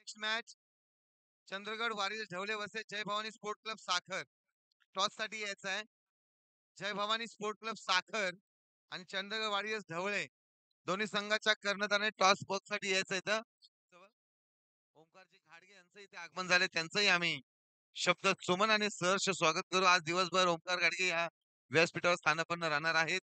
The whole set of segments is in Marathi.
नेक्स्ट मॅच चंद्रगड वारिस ढवळे वसे जय भवानी स्पोर्ट क्लब साखर. टॉस साठी यायचं आहे. जय भवानी स्पोर्ट क्लब साखर आणि चंद्रगड वारिस ढवळे दोन्ही संघाच्या कर्णधाराने टॉस बॉक्स साठी यायचं इथं. ओमकारजी घाडगे यांचं इथे आगमन झाले, त्यांचंही आम्ही शब्द सुमन आणि सहर्ष स्वागत करू. आज दिवसभर ओमकार घाडगे या व्यासपीठावर स्थानापन्न राहणार आहेत.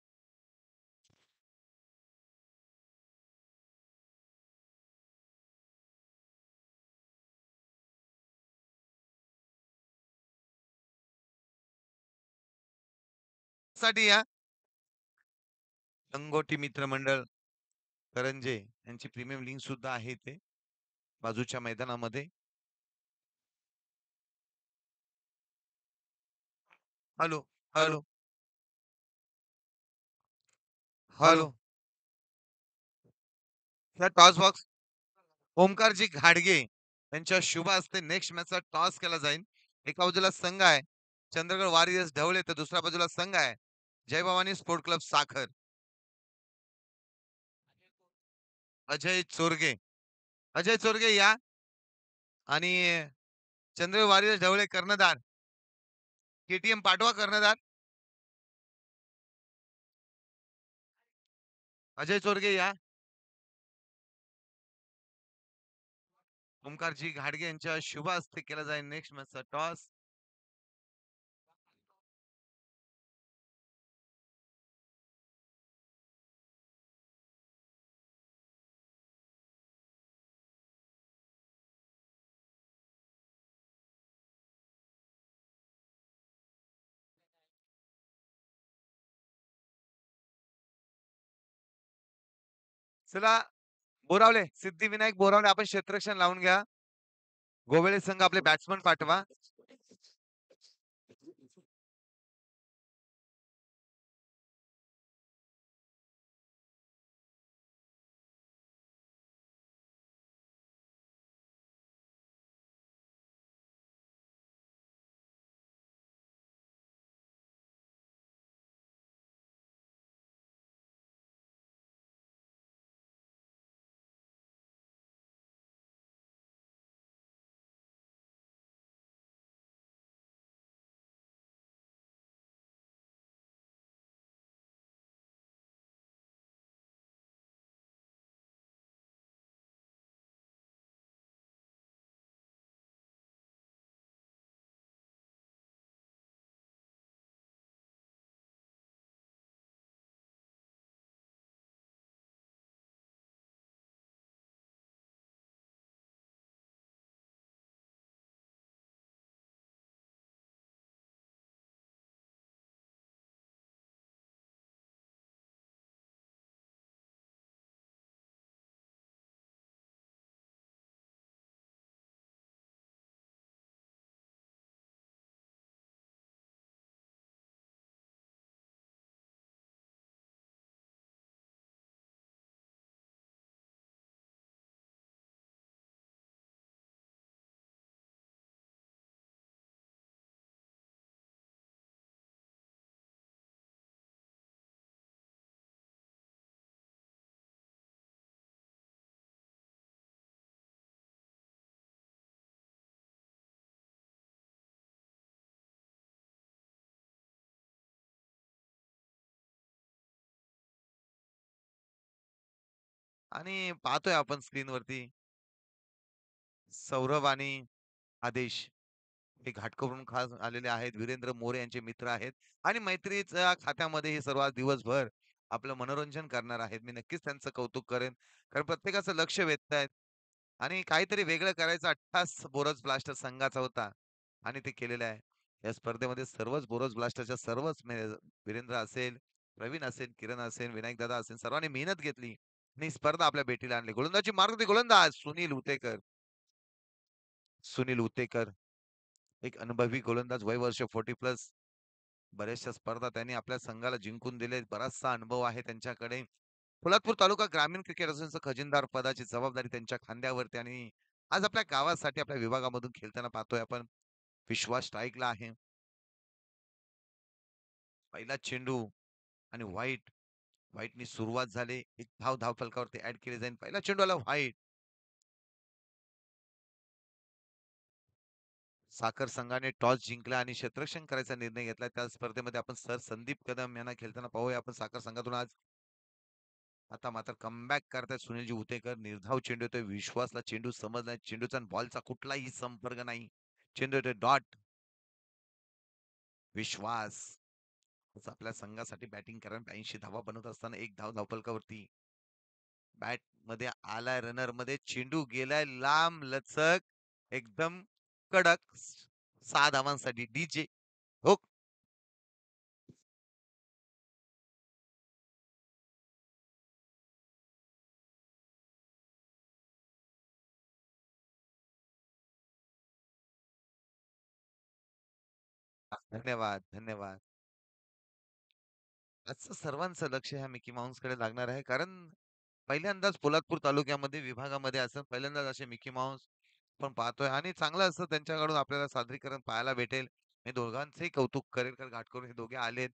साठी या लंगोटी मित्रमंडळ करंजे यांची प्रीमियम लिंक सुद्धा आहे इथे बाजूच्या मैदानामध्ये. Hello hello hello. या टॉस बॉक्स ओमकारजी घाडगे यांच्या शुभ हस्ते नेक्स्ट मॅचचा टॉस केला जाईल. एका बाजूला संघ आहे चंद्रगड वॉरियर्स ढवळे, तर दुसऱ्या बाजूला संघ आहे जय भवानी स्पोर्ट क्लब साखर. अजय चोरगे, अजय चोरगे या आणि चंद्रगड वॉरियर्स ढवळे कर्णधार केटीएम पाठवा कर्णधार. अजय चोरगे या. ओमकारजी घाडगे यांच्या शुभ हस्ते केला जाईल नेक्स्ट मॅचचा टॉस. चला बोरावले, सिद्धिविनायक बोरावले आपण क्षेत्ररक्षण लावून घ्या. गोवेळे संघ आपले बॅट्समन पाठवा. आणि पाहतोय आपण स्क्रीनवरती सौरभ आणि आदेश हे घाटकोपरून खास आलेले आहेत. वीरेंद्र मोरे यांचे मित्र आहेत आणि मैत्रीच्या खात्यामध्ये हे सर्व आज दिवसभर आपलं मनोरंजन करणार आहेत. मी नक्कीच त्यांचं कौतुक करेन, कारण प्रत्येकाचं लक्ष वेधतायत आणि काहीतरी वेगळं करायचा अट्टास बोरज ब्लास्टर संघाचा होता आणि ते केलेलं आहे. या स्पर्धेमध्ये सर्वच बोरज ब्लास्टरच्या वीरेंद्र असेल, प्रवीण असेल, किरण असेल, विनायक दादा असेल, सर्वांनी मेहनत घेतली आणि ही स्पर्धा आपल्या भेटीला आणली. गोलंदाजी मार्ग गोलंदाज सुनील उतेकर. सुनील उतेकर एक अनुभवी गोलंदाज, वय वर्ष 40 प्लस. बऱ्याचशा स्पर्धा त्यांनी आपल्या संघाला जिंकून दिले. बराचसा अनुभव आहे त्यांच्याकडे. पोलादपूर तालुका ग्रामीण क्रिकेट असोसिएशनचं खजिनदार पदाची जबाबदारी त्यांच्या खांद्यावरती आणि आज आपल्या गावासाठी आपल्या विभागामधून खेळताना पाहतोय आपण. विश्वास स्ट्राईकला आहे. पहिला चेंडू आणि व्हाईटनी सुरुवात झाली. एक धाव फलकावरती ऍड केली जाईल. पहिला चेंडू आला व्हाईट. साखर संघाने टॉस जिंकला आणि क्षेत्ररक्षण करायचा निर्णय घेतला. त्या स्पर्धेमध्ये आपण सर संदीप कदम यांना खेळताना पाहूया आपण साखर संघातून आज. आता मात्र कमबॅक करतायत सुनीलजी उतेकर. निर्धाव चेंडू येतोय. विश्वासला चेंडू समजला. चेंडूचा आणि बॉलचा कुठलाही संपर्क नाही. चेंडू येतोय डॉट. विश्वास आपल्या संघासाठी बॅटिंग करा. 82 धावा बनवत असताना एक धाव धावफलकावरती. बॅट मध्ये आलाय रनर मध्ये चेंडू गेलाय लांब लचक एकदम कडक 6 धावांसाठी डीजे हो. धन्यवाद, धन्यवाद. आजचं सर्वांचं लक्ष ह्या मिकी माउस कडे लागणार आहे. कारण पहिल्यांदाच पोलादपूर तालुक्यामध्ये विभागामध्ये असं पहिल्यांदाच असे मिकी माउस पण पाहतोय आणि चांगलं असं त्यांच्याकडून आपल्याला सादरीकरण पाहायला भेटेल. हे दोघांचेही कौतुक करेल कारण घाटकोर हे दोघे आलेत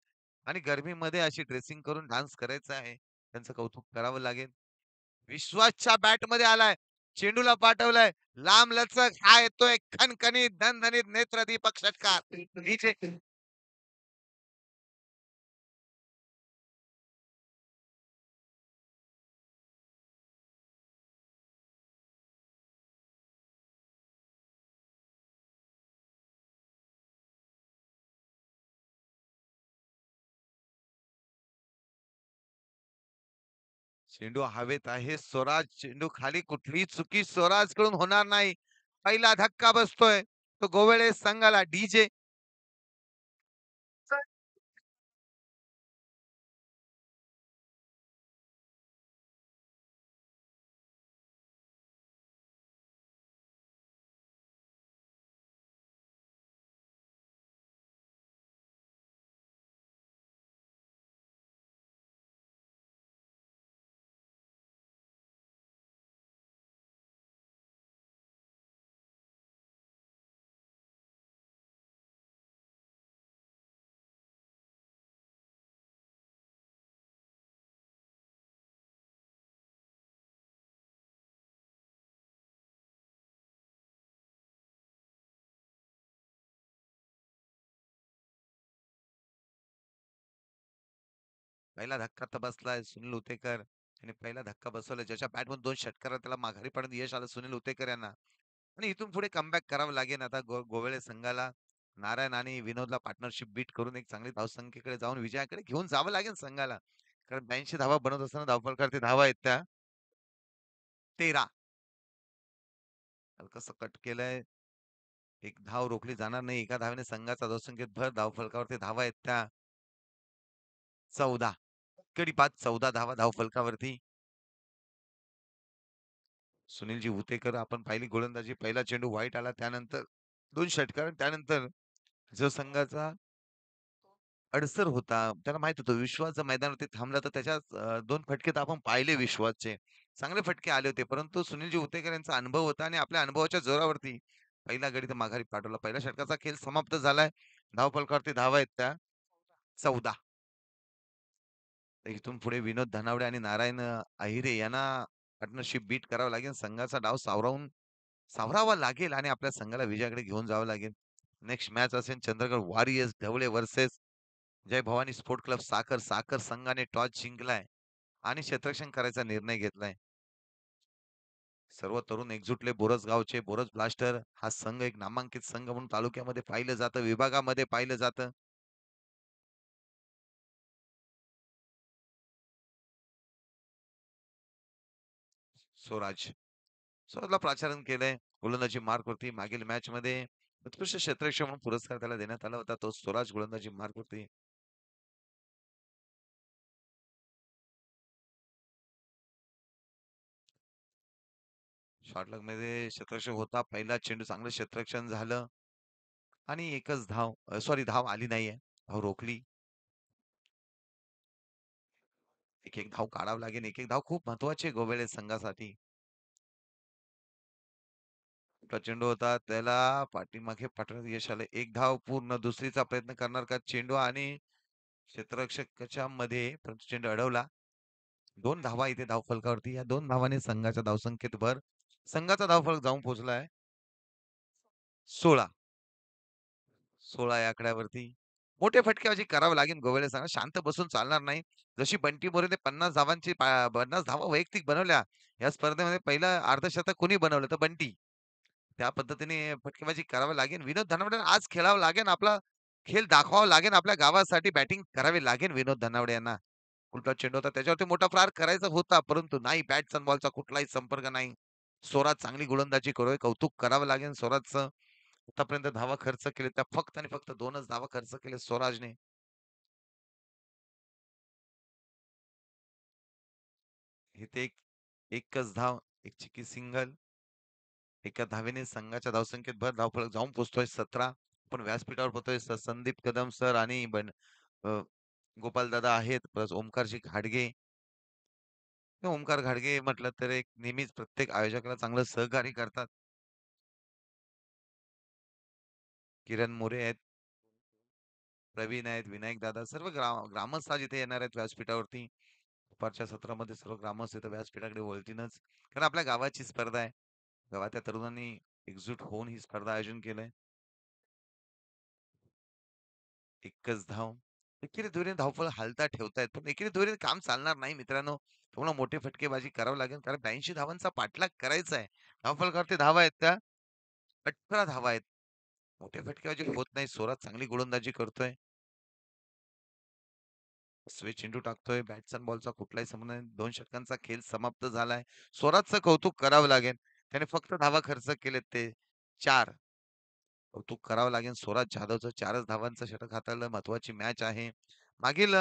आणि गरमीमध्ये अशी ड्रेसिंग करून डान्स करायचा आहे. त्यांचं कौतुक करावं लागेल. विश्वासच्या बॅटमध्ये आलाय. चेंडूला पाठवलाय. लांब लचक हा येतोय खणखणीत धनधनीत नेत्रदीपक षटकार. डीजे चेंडू हवेत आहे. स्वराज चेंडू खाली कुठलीही चुकी स्वराज कडून होणार नाही. पहिला धक्का बसतोय. तो गोवळे संघाला डीजे पहिला धक्का तर बसलाय सुनील उतेकर आणि पहिला धक्का बसवलाय ज्याच्या बॅटमधून 2 षटकार त्याला माघारी पडत यश आलं सुनील उतेकर यांना आणि इथून पुढे कमबॅक करावं लागेल आता गोवळे संघाला. नारायण आणि विनोदला पार्टनरशिप बीट करून एक चांगली धावसंख्येकडे जाऊन विजयाकडे घेऊन जावं लागेल संघाला. कारण 82 धावा बनवत असताना धावफलकावरती धावा आहेत त्या 13. कसं कट केलंय. एक धाव रोखली जाणार नाही. एका धावेने संघाचा धावसंख्येत भर धावफलकावरती धावा आहेत त्या 14. गडी बाद 14 धावा धावफलकावरती. सुनीलजी उतेकर आपण पाहिली गोलंदाजी पहिला चेंडू वाईट आला त्यानंतर 2 षटकार त्यानंतर जो संघाचा अडसर होता त्याला माहित होतं विश्वास जर मैदानावरती थांबला तर त्याच्या 2 फटके तर आपण पाहिले विश्वासचे. चांगले फटके आले होते परंतु सुनीलजी उतेकर यांचा अनुभव होता आणि आपल्या अनुभवाच्या जोरावरती पहिला गडी तर माघारी पाठवला. पहिल्या षटकाचा खेळ समाप्त झालाय. धावफलकावरती धावा आहेत त्या 14. इथून पुढे विनोद धनावडे आणि नारायण अहिरे यांना पार्टनरशिप बीट करावं लागेल. संघाचा डाव सावरावा लागेल आणि आपल्या संघाला विजयाकडे घेऊन जावं लागेल. नेक्स्ट मॅच असेल चंद्रगड वॉरियर्स ढवळे वर्सेस जय भवानी स्पोर्ट क्लब साखर. साखर संघाने टॉस जिंकलाय आणि क्षेत्ररक्षण करायचा निर्णय घेतलाय. सर्व तरुण एकजुटले बोरसगावचे बोरस ब्लास्टर हा संघ एक नामांकित संघ म्हणून तालुक्यामध्ये पाहिलं जातं, विभागामध्ये पाहिलं जातं. स्वराज स्वराजला प्राचारण केलंय. गोलंदाजी मार्क वरती मागील मॅच मध्ये उत्कृष्ट क्षेत्ररक्षक म्हणून पुरस्कार त्याला देण्यात आला होता. तो स्वराज गोलंदाजी मार्क वरती शॉर्टलक मध्ये क्षेत्ररक्षक होता. पहिला चेंडू चांगलं क्षेत्ररक्षण झालं आणि एकच धाव सॉरी धाव आली नाहीये. धाव रोखली. एक-एक धाव काढावं लागेल. एक-एक धाव खूप महत्वाची आहे गोवेले संघासाठी. आपला चेंडू होता त्याला पाठीमागे पाठवण्यात यश आलं. एक धाव पूर्ण दुसरीचा प्रयत्न करणार का चेंडू आणि क्षेत्ररक्षकाच्या मध्ये परंतु चेंडू अडवला. 2 धावा इथे धावफलकावरती. या 2 धावांनी संघाच्या धावसंख्येत भर. संघाचा धावफलक जाऊन पोहोचलाय 16. 16 या आकड्यावरती. मोठे फटकेबाजी करावं लागेल गोवले संघाला. शांत बसून चालणार नाही. जशी बंटी मोरेने 50 धावांची 50 धावा वैयक्तिक बनवल्या. या स्पर्धेमध्ये पहिलं अर्धशतक कोणी बनवलं तर बंटी. त्या पद्धतीने फटकेबाजी करावी लागेल. विनोद धनावडे आज खेळावं लागेल. आपला खेळ दाखवावा लागेल. आपल्या गावासाठी बॅटिंग करावी लागेल विनोद धनावडे यांना. उलटा चेंडू होता त्याच्यावरती मोठा प्रहार करायचा होता, परंतु नाही बॅट अन् बॉलचा कुठलाही संपर्क नाही. स्वराज चांगली गोलंदाजी करतोय. कौतुक करावं लागेल स्वराजचं. आतापर्यंत धावा खर्च केले त्या फक्त आणि फक्त 2च धावा खर्च केले स्वराजने. इथे एकच धाव, एक चिकी सिंगल. एका धावेने संघाच्या धावसंख्येत भर धावफलक जाऊन पोहोचतोय 17. पण व्यासपीठावर पोहतोय संदीप कदम सर आणि अ, गोपाल दादा आहेत प्लस ओमकारजी घाडगे. ओमकार घाडगे म्हटलं तर एक नेहमीच प्रत्येक आयोजकाला चांगलं सहकार्य करतात. किरण मोरे आहेत, प्रवीण आहेत, विनायक दादा सर्व ग्रामस्थ आज इथे येणार आहेत व्यासपीठावरती. दुपारच्या सत्रामध्ये सर्व ग्रामस्थ इथं व्यासपीठाकडे वळतीलच. कारण आपल्या गावाची स्पर्धा आहे. गावातल्या तरुणांनी एकजूट होऊन ही स्पर्धा आयोजन केलंय. एकच धाव. एकेरी दुहेरीने धावफलक हालता ठेवतायत. पण एकेरी दुहेरीने काम चालणार नाही मित्रांनो. तुम्हाला मोठी फटकेबाजी करावी लागेल कारण 82 धावांचा पाठलाग करायचा आहे. धावफलकावरती धावा आहेत त्या 18 धावा आहेत. मोठ्या फटकेबाजी होत नाही. स्वराज चांगली गोलंदाजी करतोय. स्वे चेंडू टाकतोय. बॅट्स अन् बॉलचा कुठलाही संबंध नाही. 2 षटकांचा खेळ समाप्त झालाय. स्वराजचं कौतुक करावं लागेल. त्याने फक्त धावा खर्च केलेत ते 4. कौतुक करावं लागेल. स्वराज जाधवचं 4च धावांचं षटक हाताळलं. महत्वाची मॅच आहे. मागील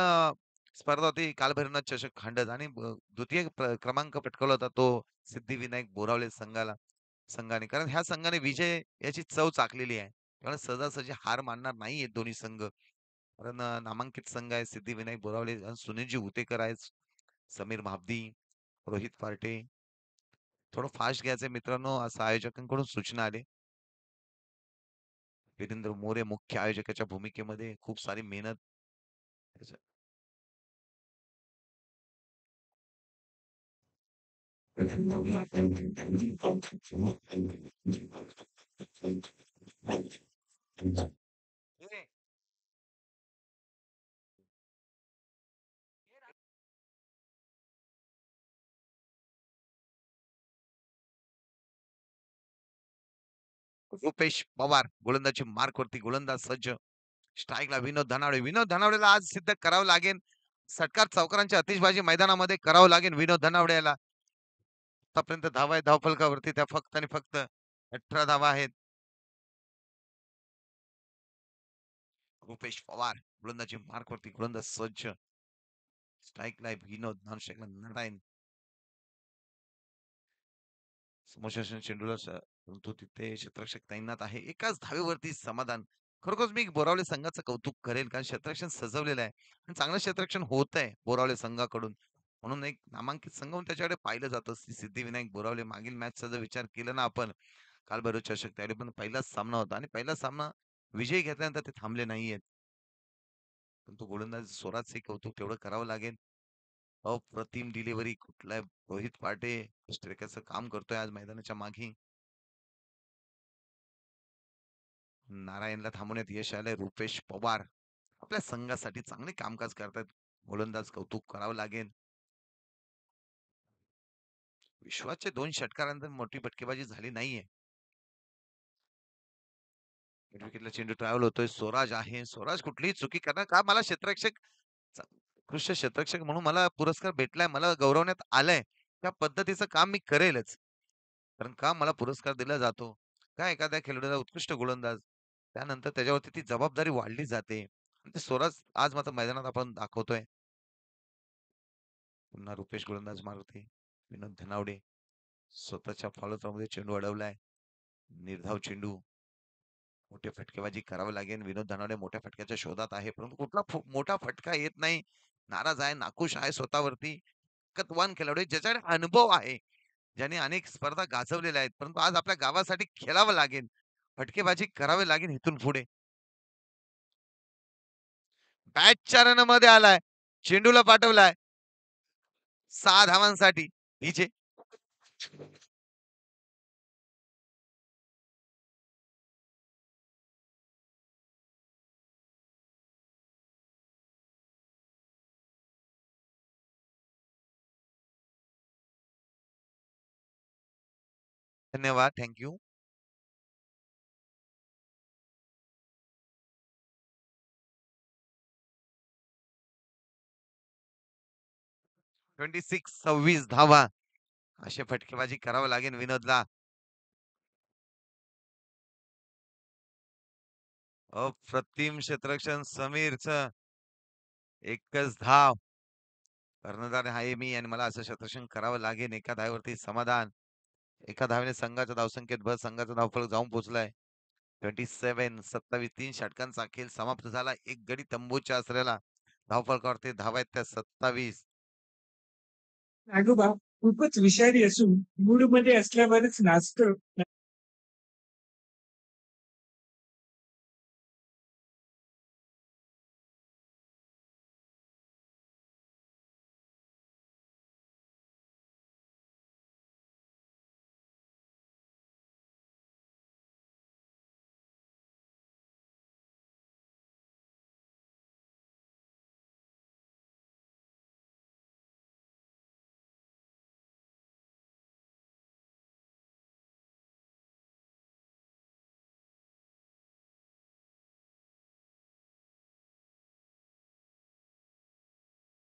स्पर्धा होती कालभैरवनाथ चषक खांडत आणि द्वितीय क्रमांक पटकावला होता तो सिद्धिविनायक बोरावले संघाने. कारण ह्या संघाने विजय याची चव चाखलेली आहे. त्यामुळे सहजासहजी हार मानणार नाहीये दोन्ही संघ. कारण नामांकित संघ आहे सिद्धिविनायक बोरावले आणि सुनीलजी उतेकर आहेत. समीर महाबदी, रोहित पार्टे. थोडं फास्ट घ्यायचंय मित्रांनो असं आयोजकांकडून सूचना आली. वीरेंद्र मोरे मुख्य आयोजकाच्या भूमिकेमध्ये खूप सारी मेहनत रुपेश पवार गोलंदाजी मार्क वरती गोलंदाज सज्ज. स्ट्राईकला विनोद धनावडे. विनोद धनावडेला आज सिद्ध करावं लागेल. षटकार चौकारांची आतिषबाजी मैदानामध्ये करावं लागेल विनोद धनावडे याला. आतापर्यंत धावा आहेत धावफलकावरती त्या फक्त आणि फक्त 18 धावा आहेत. रुपेश पवार गोलंदाजी मार्क वरती गोलंदाज सज्ज. स्ट्राईकला विनोद नॉनस्ट्राईकला नारायण. समोरच्या चेंडूला परंतु तिथे क्षेत्ररक्षक तैनात आहे. एकाच धावेवरती समाधान. खरोखरच मी बोरावले संघाचं कौतुक करेल कारण क्षेत्ररक्षण सजवलेलं आहे आणि चांगलं क्षेत्ररक्षण होत आहे बोरावले संघाकडून. म्हणून एक नामांकित संघ म्हणून त्याच्याकडे पाहिलं जातं. सिद्धिविनायक बोरावले मागील मॅचचा जर विचार केला ना आपण काल भैरव चषक त्यावेळी पण पहिलाच सामना होता आणि पहिला सामना विजय घेतल्यानंतर ते थांबले नाहीयेत. पण तो गोलंदाज स्वराजचे कौतुक तेवढं करावं लागेल. अप्रतिम डिलिव्हरी कुठलाय रोहित पाटे स्ट्रायकरचं काम करतोय आज मैदानाच्या मागे. नारायणला थांबवण्यात यश आलंय. रुपेश पवार आपल्या संघासाठी चांगले कामकाज करतात. गोलंदाज कौतुक करावं लागेल. विश्वाचे 2 षटकारानंतर मोठी फटकेबाजी झाली नाहीये. मिड विकेटला चेंडू ट्रॅव्हल होतोय. स्वराज आहे. स्वराज कुठलीही चुकी करणार का मला क्षेत्ररक्षक उत्कृष्ट क्षेत्ररक्षक म्हणून मला पुरस्कार भेटलाय. मला गौरवण्यात आलंय. त्या पद्धतीचं काम मी करेलच. कारण का मला पुरस्कार दिला जातो. का एखाद्या खेळाडूला उत्कृष्ट गोलंदाज त्यानंतर त्याच्यावरती ती जबाबदारी वाढली जाते. आणि ते स्वराज आज मात्र मैदानात आपण दाखवतोय. पुन्हा रुपेश गोलंदाज मारते. विनोद धनावडे स्वतःच्या फॉलोथ्रोमध्ये चेंडू अडवलाय. निर्धाव चेंडू. मोठी फटकेबाजी करावी लागेल. विनोद धनावडे मोठ्या फटक्याच्या शोधात आहे. परंतु कुठला मोठा फटका येत नाही. नाराज आहे, नाखुश आहे स्वतःवरती. कतवान खेळाडू आहे, ज्याच्याकडे अनुभव आहे. ज्याने अनेक स्पर्धा गाजवलेल्या आहेत. परंतु आज आपल्या गावासाठी खेळावं लागेल. फटकेबाजी करावी लागेल इथून पुढे. बॅटच्या रनमध्ये आलाय. चेंडूला पाठवलाय. 6 धावांसाठी. विजय धन्यवाद. Thank you. 26 धावा. अशी फटकेबाजी करावं लागेल विनोदला. अप्रतिम क्षेत्ररक्षण समीरचं. एकच धाव. कर्णधार आहे मी आणि मला असं क्षेत्ररक्षण करावं लागेल. एका धावेवरती समाधान. एका धावेने संघाच्या धावसंख्येत भर. संघाचा धावफलक जाऊन पोहोचलाय. 27 3 षटकांचा खेळ समाप्त झाला. एक गडी तंबूच्या आसऱ्याला धावफलकावरती धावा आहेत त्या 27. नागोबा खूपच विषारी असून मूडमध्ये असल्यावरच नाचतं.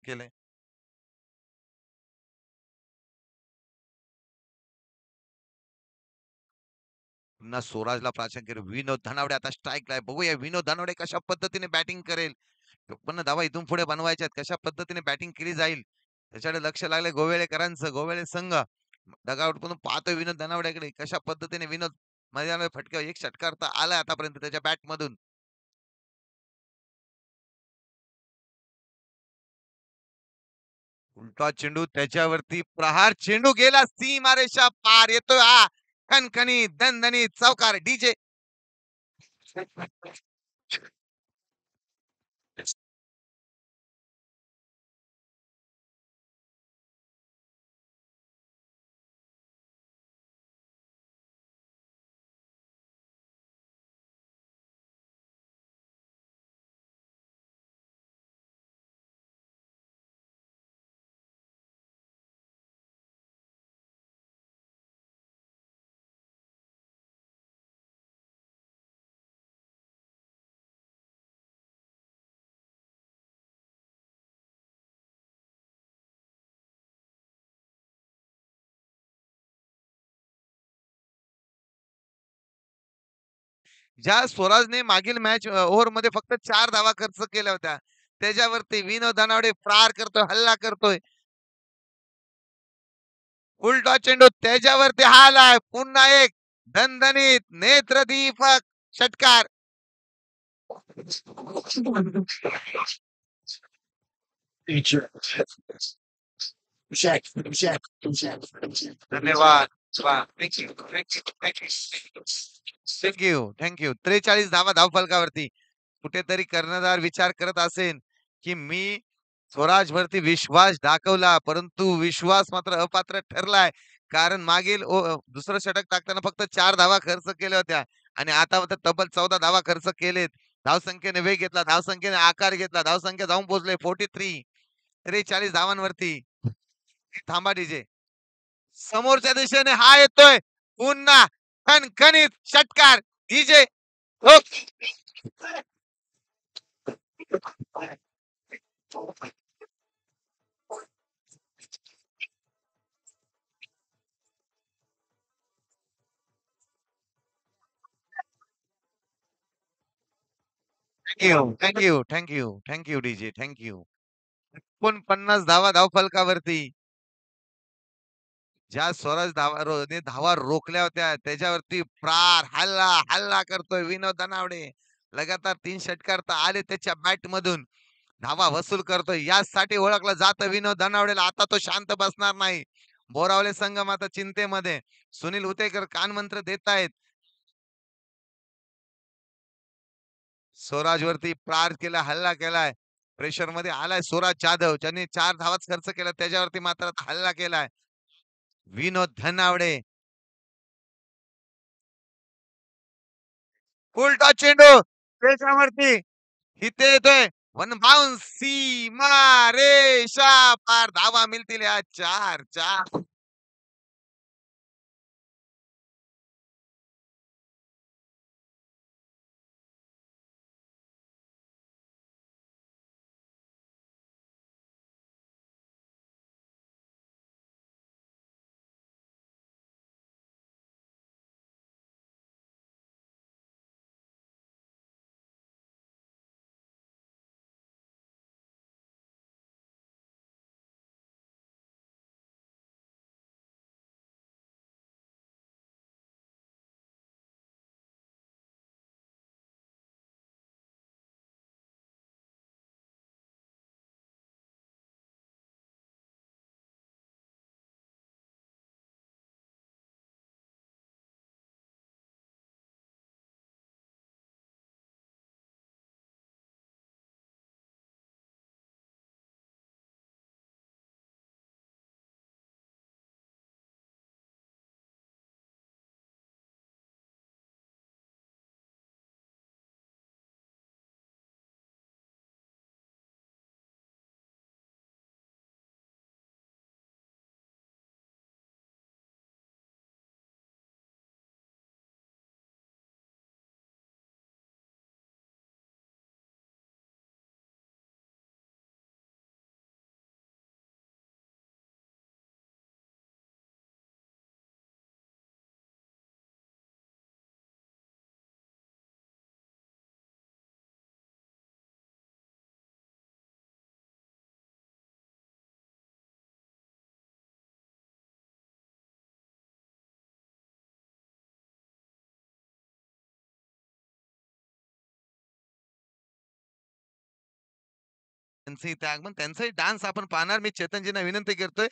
केलंय. पुन्हा स्वराजला प्राशन केलं. विनोद धनावडे आता स्ट्राईकला बघूया विनोद धनावडे कशा पद्धतीने बॅटिंग करेल. 56 धावा इथून पुढे बनवायच्या आहेत. कशा पद्धतीने बॅटिंग केली जाईल. त्याच्याकडे लक्ष लागलंय गोवेळेकरांचं. गोवेळे संघ डगआउटमधून पाहतोय विनोद धनावड्याकडे. कशा पद्धतीने विनोद मैदानावर फटका एक षटकार तर आलाय आतापर्यंत त्याच्या बॅटमधून. उलटा चेंडू त्याच्यावरती प्रहार. चेंडू गेला सीमारेषा पार. येतोय हा खणखणीत दणदणीत चौकार. डीजे ज्या स्वराजने मागील मॅच ओव्हरमध्ये फक्त 4 धावा खर्च केल्या होत्या. त्याच्यावरती विनोद धनावडे प्रहार करतोय, हल्ला करतोय. उलटा चेंडू त्याच्यावरती हा आलाय. पुन्हा एक दणदणीत नेत्रदीपक षटकार. धन्यवाद. Thank you. Thank you. 43 धावा धावफलकावरती. कुठेतरी कर्णधार विचार करत असेल, की मी स्वराजवरती विश्वास दाखवला, परंतु विश्वास मात्र अपात्र ठरलाय. कारण मागील दुसरं षटक टाकताना फक्त 4 धावा खर्च केल्या होत्या आणि आता मात्र तब्बल 14 धावा खर्च केलेत. धावसंख्येने वेग घेतला, धावसंख्येने आकार घेतला, धावसंख्या जाऊन पोहोचले 43. 43 धावांवरती. थांबा डीजे. समोरच्या दिशेने हा येतोय. पुन्हा खणखणीत षटकार. DJ thank you, thank you, thank you, thank you DJ, thank you. 49 धावा धावफलकावरती. ज्या स्वराज ने धावा रोखल्या होत्या त्याच्यावरती प्रार हल्ला हल्ला करतोय विनोद दनावडे. लगातार 3 षटकार तर आले त्याच्या बॅट मधून. धावा वसूल करतोय. यासाठी ओळखलं जातं विनोद दनावडेला. आता तो शांत बसणार नाही. बोरावले संघ मात्र चिंतेमध्ये. सुनील उतेकर कानमंत्र देत आहेत. स्वराजवरती प्रार केला, हल्ला केलाय. प्रेशर मध्ये आलाय स्वराज जाधव ज्यांनी 4 धावाच खर्च केला त्याच्यावरती मात्र हल्ला केलाय. विनोद धनावडे. उलटा चेंडू त्याच्यावरती. इथे येतोय. वन बाउन्स सीमा रेषा पार. धावा मिळतील या 4. त्यांचंही त्या मग त्यांचाही डान्स आपण पाहणार. मी चेतनजींना विनंती करतोय,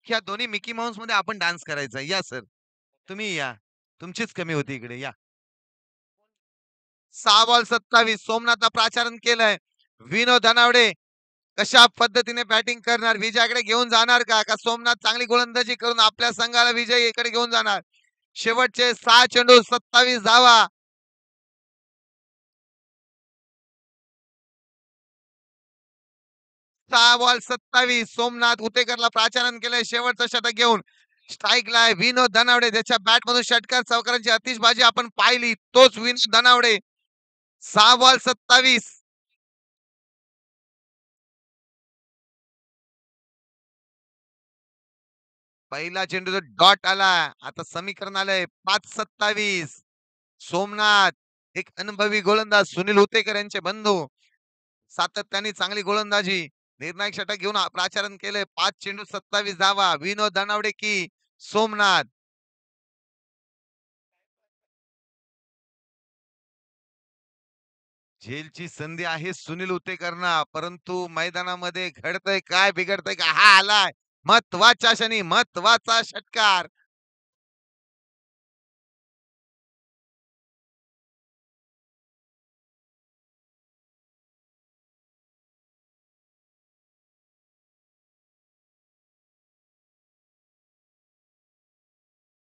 की या दोन्ही मिकी माऊसमध्ये आपण डान्स करायचा. या सर, तुम्ही या. तुमचीच कमी होती इकडे या. 6 बॉल 27 सोमनाथला प्राचारण केलंय. विनोद धनावडे कशा पद्धतीने बॅटिंग करणार? विजयाकडे घेऊन जाणार का? का सोमनाथ चांगली गोलंदाजी करून आपल्या संघाला विजयीकडे घेऊन जाणार? शेवटचे 6 चेंडू 27 धावा. 6 बॉल 27 सोमनाथ उतेकरला प्राचारण केलंय शेवटचं षटक घेऊन. स्ट्राईकला आहे विनोद धनावडे त्याच्या बॅटमधून षटकार चौकारांची आतिषबाजी आपण पाहिली. तोच विनोद धनावडे. 6 बॉल 27. पहिला चेंडूचा डॉट आला. आता समीकरण आलंय 5-27. सोमनाथ एक अनुभवी गोलंदाज सुनील उतेकर यांचे बंधू सातत्याने चांगली गोलंदाजी निर्णायक षटक घेऊन प्राचारण केलंय. 5 चेंडू 27 धावा. विनोद दानावडे की सोमनाथ. झेलची संधी आहे सुनील उतेकरना परंतु मैदानामध्ये घडतंय काय बिघडतंय का हा आलाय महत्वाच्या क्षणी महत्वाचा षटकार.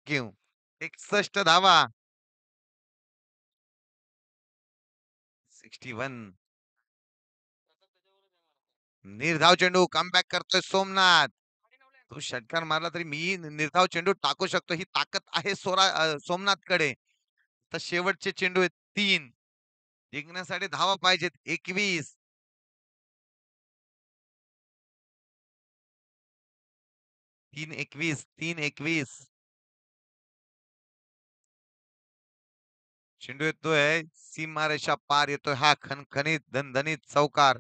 घेऊ 61 धावा. 61 निर्धाव चेंडू कमबॅक करतोय सोमनाथ. तो षटकार मारला तरी मी निर्धाव चेंडू टाकू शकतो ही ताकद आहे सोमनाथकडे. तर शेवटचे चेंडू आहेत 3. जिंकण्यासाठी धावा पाहिजेत 21. 3-21 3-21. चेंडू येतोय सीमारेषा पार येतोय हा खणखणीत दणदणीत चौकार.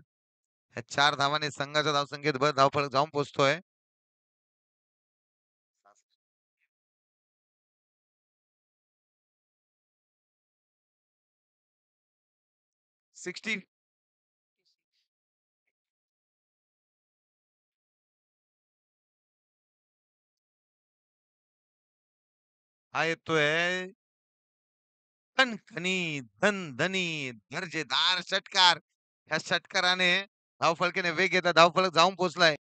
ह्या 4 धावाने संघाच्या धावसंख्येत भर धावफलक जाऊन पोहोचतोय. 60 हा येतोय खणखणीत दणदणीत दर्जेदार षटकार. ह्या षटकाराने धावफलकाने वेग घेतला धावफलक जाऊन पोहोचलाय.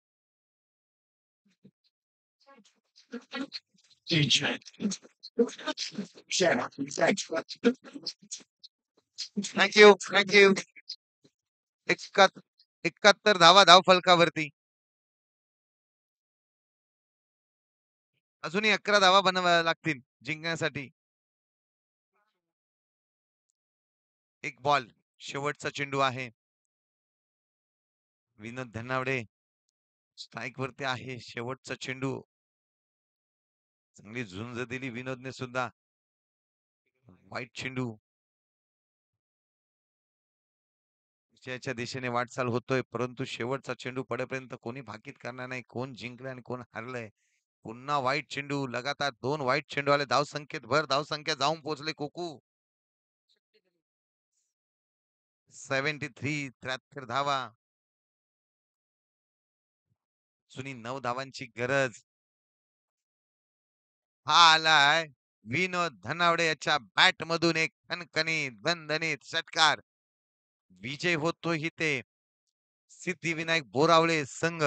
Thank you thank you. 71 धावा धावफलकावरती. अजूनही 11 धावा बनवाव्या लागतील जिंकण्यासाठी. एक बॉल शेवटचा चेंडू आहे. विनोद धनावडे स्ट्राईक वरती आहे. शेवटचा चेंडू. चांगली झुंज दिली विनोदने सुद्धा. वाईट चेंडू. विजयाच्या दिशेने वाटचाल होतोय परंतु शेवटचा चेंडू पडेपर्यंत कोणी भाकीत करणार नाही. कोण जिंकलंय आणि कोण हारलंय. पुन्हा वाईट चेंडू लगातार 2 वाईट चेंडू आले धावसंख्येत भर धावसंख्या जाऊन पोहोचले कोकू. 73 धावा. जुनी 9 धावांची गरज. हा आलाय विनोद धनावडे याच्या बॅट मधून एक खणखणीत दणदणीत षटकार. विजय होतो इथे सिद्धिविनायक बोरावळे संघ